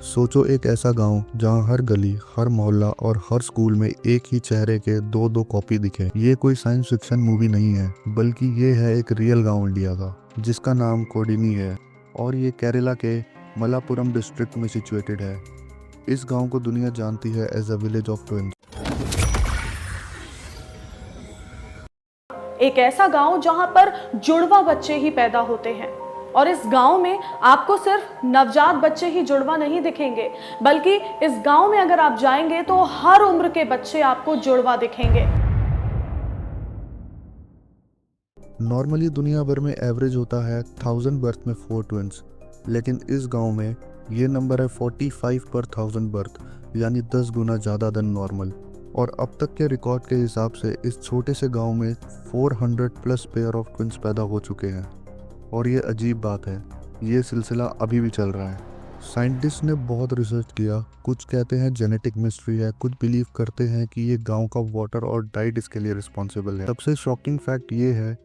सोचो एक ऐसा गांव जहां हर गली, हर मोहल्ला और हर स्कूल में एक ही चेहरे के दो दो कॉपी दिखे। ये कोई साइंस फिक्शन मूवी नहीं है, बल्कि ये है एक रियल गांव इंडिया का, जिसका नाम कोडिनी है और ये केरला के मलापुरम डिस्ट्रिक्ट में सिचुएटेड है। इस गांव को दुनिया जानती है as a village of twins. एक ऐसा गांव जहां पर जुड़वा बच्चे ही पैदा होते हैं और इस गांव में आपको सिर्फ नवजात बच्चे ही जुड़वा नहीं दिखेंगे, बल्कि इस गांव में अगर आप जाएंगे तो हर उम्र के बच्चे आपको जुड़वा दिखेंगे। नॉर्मली दुनिया भर में एवरेज होता है 1000 बर्थ में 4 ट्विंस, लेकिन इस गांव में ये नंबर है 45 पर 1000 बर्थ, यानी 10 गुना ज़्यादा देन नॉर्मल। और अब तक के रिकॉर्ड के हिसाब से इस छोटे से गांव में 400 प्लस पेयर ऑफ ट्विंस पैदा हो चुके हैं। और ये अजीब बात है, ये सिलसिला अभी भी चल रहा है। साइंटिस्ट ने बहुत रिसर्च किया, कुछ कहते हैं जेनेटिक मिस्ट्री है, कुछ बिलीव करते हैं कि ये गांव का वाटर और डाइट इसके लिए रिस्पॉन्सिबल है। सबसे शॉकिंग फैक्ट ये है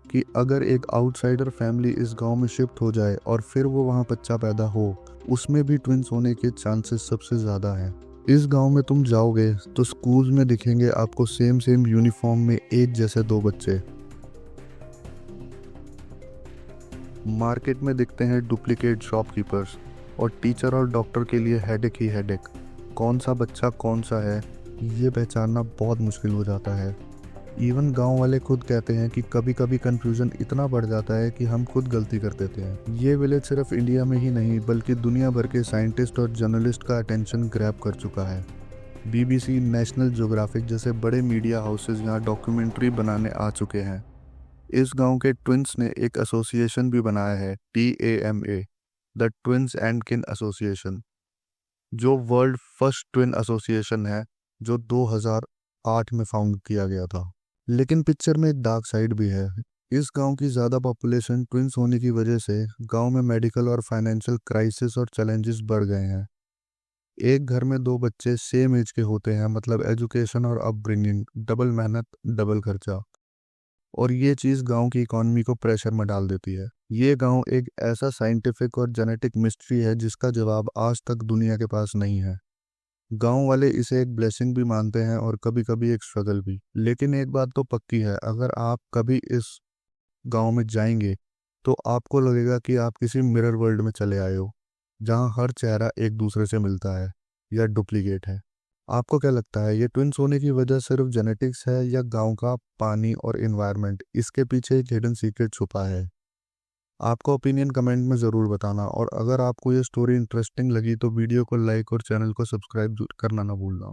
कि अगर एक आउटसाइडर फैमिली इस गांव में शिफ्ट हो जाए और फिर वो वहाँ बच्चा पैदा हो, उसमें भी ट्विंस होने के चांसेस सबसे ज़्यादा हैं। इस गांव में तुम जाओगे तो स्कूल में दिखेंगे आपको सेम यूनिफॉर्म में एक जैसे दो बच्चे। मार्केट में दिखते हैं डुप्लीकेट शॉपकीपर्स और टीचर और डॉक्टर के लिए हेडेक ही हेडेक। कौन सा बच्चा कौन सा है, ये पहचानना बहुत मुश्किल हो जाता है। इवन गांव वाले खुद कहते हैं कि कभी कभी कंफ्यूजन इतना बढ़ जाता है कि हम खुद गलती कर देते हैं। ये विलेज सिर्फ इंडिया में ही नहीं बल्कि दुनिया भर के साइंटिस्ट और जर्नलिस्ट का अटेंशन ग्रैब कर चुका है। BBC, नेशनल ज्योग्राफिक जैसे बड़े मीडिया हाउसेज यहाँ डॉक्यूमेंट्री बनाने आ चुके हैं। इस गांव के ट्विंस ने एक एसोसिएशन भी बनाया है, TAMA, द ट्विंस एंड किन एसोसिएशन, जो वर्ल्ड फर्स्ट ट्विन एसोसिएशन है, जो 2008 में फाउंड किया गया था। लेकिन पिक्चर में एक डार्क साइड भी है। इस गांव की ज़्यादा पॉपुलेशन ट्विंस होने की वजह से गांव में मेडिकल और फाइनेंशियल क्राइसिस और चैलेंजेस बढ़ गए हैं। एक घर में दो बच्चे सेम एज के होते हैं, मतलब एजुकेशन और अपब्रिंगिंग, डबल मेहनत, डबल खर्चा। और ये चीज़ गांव की इकोनॉमी को प्रेशर में डाल देती है। ये गांव एक ऐसा साइंटिफिक और जेनेटिक मिस्ट्री है जिसका जवाब आज तक दुनिया के पास नहीं है। गांव वाले इसे एक ब्लेसिंग भी मानते हैं और कभी कभी एक स्ट्रगल भी। लेकिन एक बात तो पक्की है, अगर आप कभी इस गांव में जाएंगे तो आपको लगेगा कि आप किसी मिरर वर्ल्ड में चले आए हो, जहां हर चेहरा एक दूसरे से मिलता है या डुप्लीकेट है। आपको क्या लगता है, ये ट्विंस होने की वजह सिर्फ जेनेटिक्स है या गांव का पानी और इन्वायरमेंट इसके पीछे एक हिडन सीक्रेट छुपा है? आपका ओपिनियन कमेंट में ज़रूर बताना। और अगर आपको ये स्टोरी इंटरेस्टिंग लगी तो वीडियो को लाइक और चैनल को सब्सक्राइब करना ना भूलना।